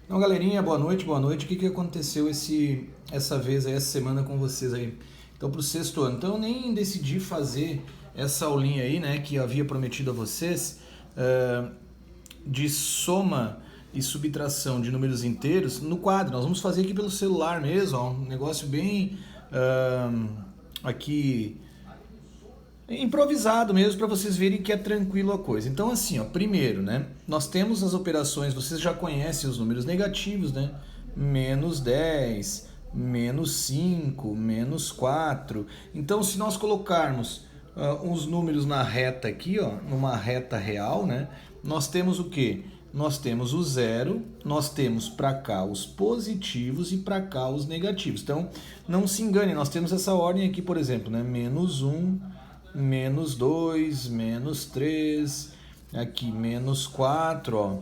Então, galerinha, boa noite, boa noite. O que aconteceu essa vez aí, essa semana com vocês aí? Então, pro sexto ano. Então, eu nem decidi fazer essa aulinha aí, né, que eu havia prometido a vocês, de soma e subtração de números inteiros no quadro. Nós vamos fazer aqui pelo celular mesmo, ó, um negócio bem aqui improvisado mesmo para vocês verem que é tranquilo a coisa. Então assim, ó, primeiro, né, nós temos as operações, vocês já conhecem os números negativos, né? Menos 10, menos 5, menos 4. Então se nós colocarmos uns números na reta aqui, ó, numa reta real, né, nós temos o quê? Nós temos o zero, nós temos para cá os positivos e para cá os negativos. Então, não se engane, nós temos essa ordem aqui, por exemplo, né? Menos 1, menos 2, menos 3, aqui menos 4, ó,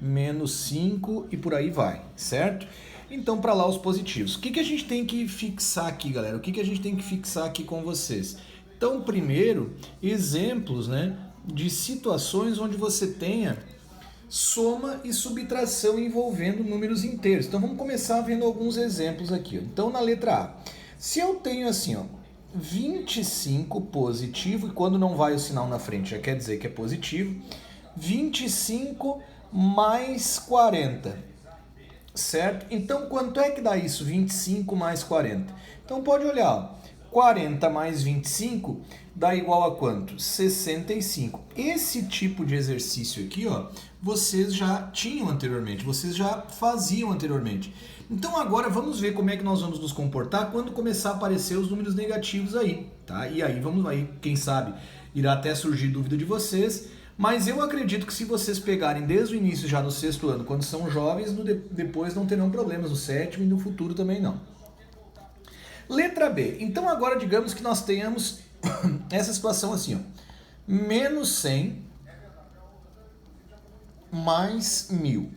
menos 5 e por aí vai, certo? Então, para lá os positivos. O que a gente tem que fixar aqui, galera? O que a gente tem que fixar aqui com vocês? Então, primeiro, exemplos, né, de situações onde você tenha soma e subtração envolvendo números inteiros. Então, vamos começar vendo alguns exemplos aqui. Então, na letra A, se eu tenho assim, ó, 25 positivo, e quando não vai o sinal na frente já quer dizer que é positivo, 25 mais 40, certo? Então, quanto é que dá isso? 25 mais 40. Então, pode olhar, ó, 40 mais 25 dá igual a quanto? 65. Esse tipo de exercício aqui, ó, vocês já tinham anteriormente, vocês já faziam anteriormente. Então agora vamos ver como é que nós vamos nos comportar quando começar a aparecer os números negativos aí, tá? E aí vamos aí, quem sabe, irá até surgir dúvida de vocês, mas eu acredito que se vocês pegarem desde o início já no sexto ano, quando são jovens, depois não terão problemas, no sétimo e no futuro também não. Letra B. Então agora digamos que nós tenhamos essa situação assim, ó, menos 100 mais 1000.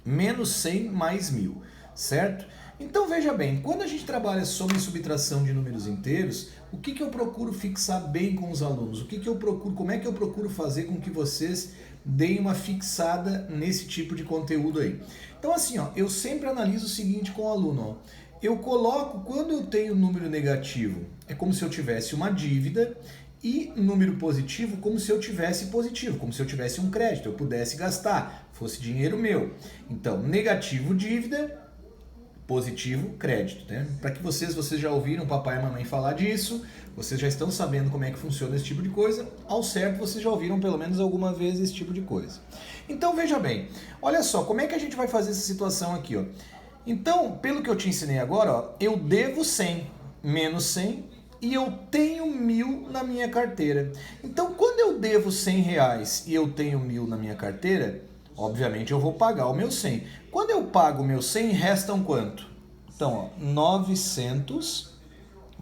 Menos 100 mais 1000, certo? Então veja bem, quando a gente trabalha soma e subtração de números inteiros, o que eu procuro fixar bem com os alunos? O que eu procuro, como é que eu procuro fazer com que vocês deem uma fixada nesse tipo de conteúdo aí? Então assim, ó, eu sempre analiso o seguinte com o aluno, ó. Eu coloco, quando eu tenho número negativo, é como se eu tivesse uma dívida, e número positivo como se eu tivesse positivo, como se eu tivesse um crédito, eu pudesse gastar, fosse dinheiro meu. Então, negativo dívida, positivo crédito, né? Para que vocês já ouviram papai e mamãe falar disso, vocês já estão sabendo como é que funciona esse tipo de coisa, ao certo vocês já ouviram pelo menos alguma vez esse tipo de coisa. Então veja bem, olha só, como é que a gente vai fazer essa situação aqui, ó? Então, pelo que eu te ensinei agora, ó, eu devo 100 menos 100 e eu tenho 1000 na minha carteira. Então, quando eu devo 100 reais e eu tenho 1000 na minha carteira, obviamente eu vou pagar o meu 100. Quando eu pago o meu 100, restam quanto? Então, ó, 900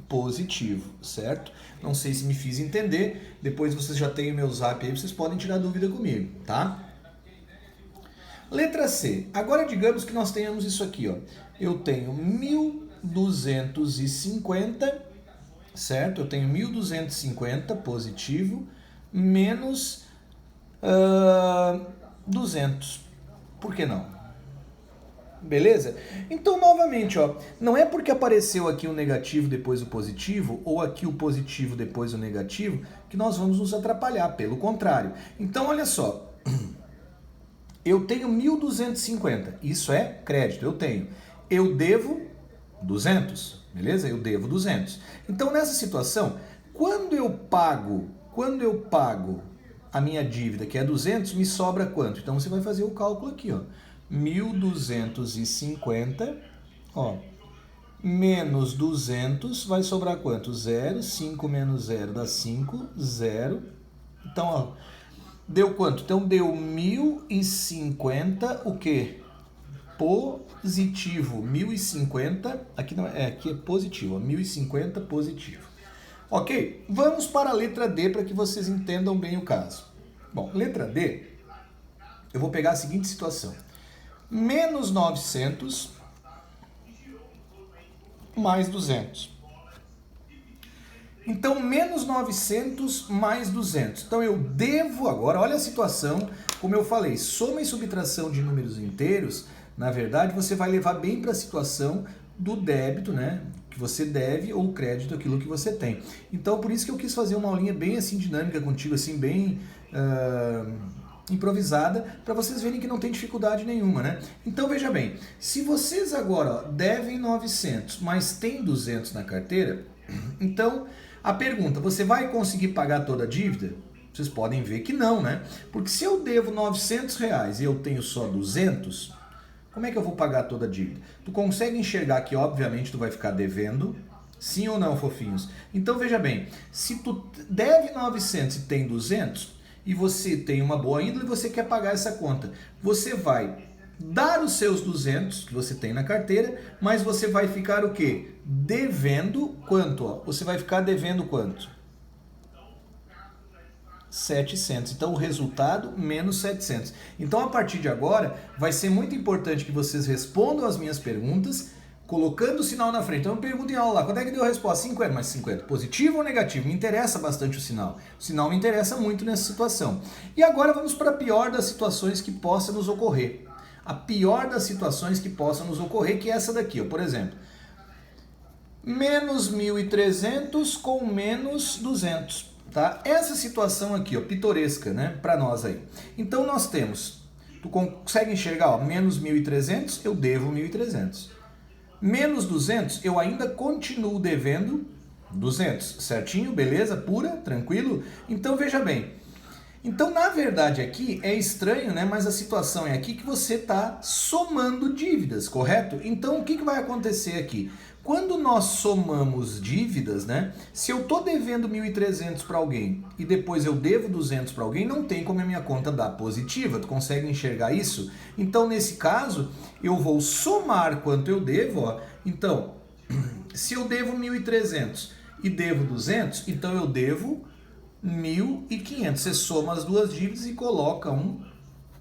positivo, certo? Não sei se me fiz entender, depois vocês já têm o meu zap aí, vocês podem tirar dúvida comigo, tá? Letra C. Agora digamos que nós tenhamos isso aqui, ó. Eu tenho 1250, certo? Eu tenho 1250 positivo menos 200. Por que não? Beleza? Então, novamente, ó, não é porque apareceu aqui o negativo depois o positivo, ou aqui o positivo depois o negativo, que nós vamos nos atrapalhar, pelo contrário. Então, olha só. Eu tenho 1250, isso é crédito, eu tenho. Eu devo 200, beleza? Eu devo 200. Então, nessa situação, quando eu pago a minha dívida, que é 200, me sobra quanto? Então, você vai fazer o cálculo aqui, ó. 1250, ó, menos 200, vai sobrar quanto? 0, 5 menos 0 dá 5, 0. Então, ó, deu quanto? Então deu 1050, o quê? Positivo. 1050, aqui não é, aqui é positivo, ó, 1050 positivo. Ok? Vamos para a letra D para que vocês entendam bem o caso. Bom, letra D, eu vou pegar a seguinte situação. Menos 900 mais 200. Então, menos 900 mais 200. Então, eu devo agora, olha a situação, como eu falei, soma e subtração de números inteiros, na verdade, você vai levar bem para a situação do débito, né? Que você deve, ou crédito, aquilo que você tem. Então, por isso que eu quis fazer uma aulinha bem assim, dinâmica contigo, assim, bem improvisada, para vocês verem que não tem dificuldade nenhuma, né? Então, veja bem, se vocês agora devem 900, mas tem 200 na carteira, então... A pergunta, você vai conseguir pagar toda a dívida? Vocês podem ver que não, né? Porque se eu devo R$900 e eu tenho só 200, como é que eu vou pagar toda a dívida? Tu consegue enxergar que, obviamente, tu vai ficar devendo? Sim ou não, fofinhos? Então, veja bem, se tu deve 900 e tem 200, e você tem uma boa índole e você quer pagar essa conta, você vai dar os seus 200 que você tem na carteira, mas você vai ficar o quê? Devendo quanto? Ó? Você vai ficar devendo quanto? 700. Então, o resultado, menos 700. Então, a partir de agora, vai ser muito importante que vocês respondam as minhas perguntas, colocando o sinal na frente. Então, eu pergunto em aula lá, quanto é que deu a resposta? 50, mas 50. Positivo ou negativo? Me interessa bastante o sinal. O sinal me interessa muito nessa situação. E agora, vamos para a pior das situações que possa nos ocorrer. A pior das situações que possam nos ocorrer, que é essa daqui, ó. Por exemplo, menos 1.300 com menos 200, tá? Essa situação aqui, ó, pitoresca, né, para nós aí. Então nós temos, tu consegue enxergar, ó, menos 1.300, eu devo 1.300. Menos 200, eu ainda continuo devendo 200, certinho? Beleza? Pura? Tranquilo? Então veja bem. Então, na verdade, aqui é estranho, né? Mas a situação é aqui que você está somando dívidas, correto? Então, o que vai acontecer aqui? Quando nós somamos dívidas, né? Se eu estou devendo 1.300 para alguém e depois eu devo 200 para alguém, não tem como a minha conta dar positiva. Tu consegue enxergar isso? Então, nesse caso, eu vou somar quanto eu devo, ó. Então, se eu devo 1.300 e devo 200, então eu devo 1.500. Você soma as duas dívidas e coloca um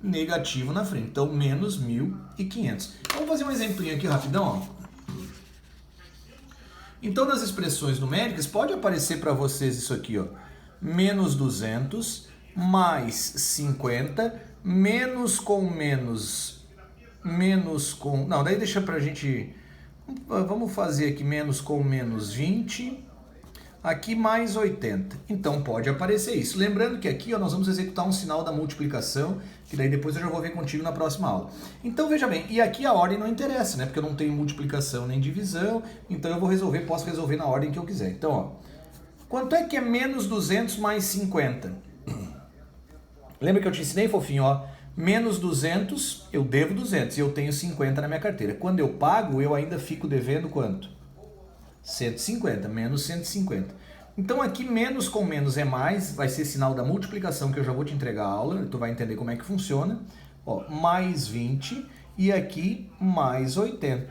negativo na frente. Então, menos 1.500. Vamos fazer um exemplinho aqui rapidão, ó. Então, nas expressões numéricas, pode aparecer para vocês isso aqui, ó. Menos 200, mais 50, menos com menos, menos com... Não, daí deixa pra gente... Vamos fazer aqui menos com menos 20... Aqui mais 80. Então pode aparecer isso. Lembrando que aqui ó, nós vamos executar um sinal da multiplicação, que daí depois eu já vou ver contigo na próxima aula. Então veja bem, e aqui a ordem não interessa, né? Porque eu não tenho multiplicação nem divisão, então eu vou resolver, posso resolver na ordem que eu quiser. Então, ó, quanto é que é menos 200 mais 50? Lembra que eu te ensinei, fofinho, ó? Menos 200, eu devo 200 e eu tenho 50 na minha carteira. Quando eu pago, eu ainda fico devendo quanto? 150, menos 150. Então aqui menos com menos é mais, vai ser sinal da multiplicação que eu já vou te entregar a aula, tu vai entender como é que funciona. Ó, mais 20 e aqui mais 80,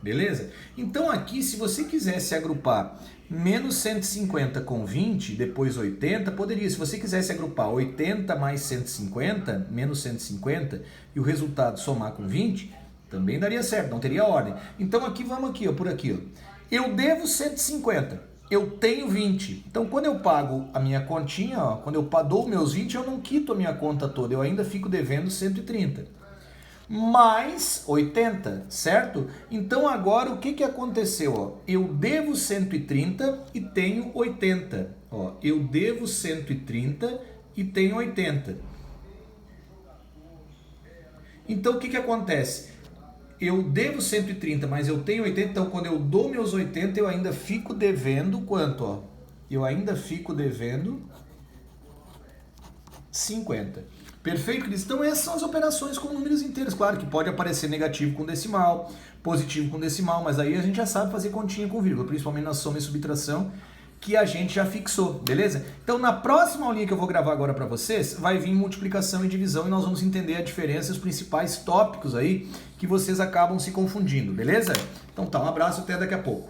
beleza? Então aqui se você quisesse agrupar menos 150 com 20, depois 80, poderia. Se você quisesse agrupar 80 mais 150, menos 150, e o resultado somar com 20, também daria certo, não teria ordem. Então aqui vamos aqui, ó, por aqui, ó. Eu devo 150, eu tenho 20. Então, quando eu pago a minha continha, ó, quando eu dou meus 20, eu não quito a minha conta toda, eu ainda fico devendo 130. Mais 80, certo? Então, agora, o que aconteceu? Ó? Eu devo 130 e tenho 80. Ó, eu devo 130 e tenho 80. Então, o que acontece? Eu devo 130, mas eu tenho 80, então quando eu dou meus 80, eu ainda fico devendo quanto, ó? Eu ainda fico devendo 50. Perfeito, Cris? Então essas são as operações com números inteiros. Claro que pode aparecer negativo com decimal, positivo com decimal, mas aí a gente já sabe fazer continha com vírgula, principalmente na soma e subtração, que a gente já fixou, beleza? Então na próxima aulinha que eu vou gravar agora para vocês, vai vir multiplicação e divisão e nós vamos entender a diferença e os principais tópicos aí que vocês acabam se confundindo, beleza? Então tá, um abraço, até daqui a pouco.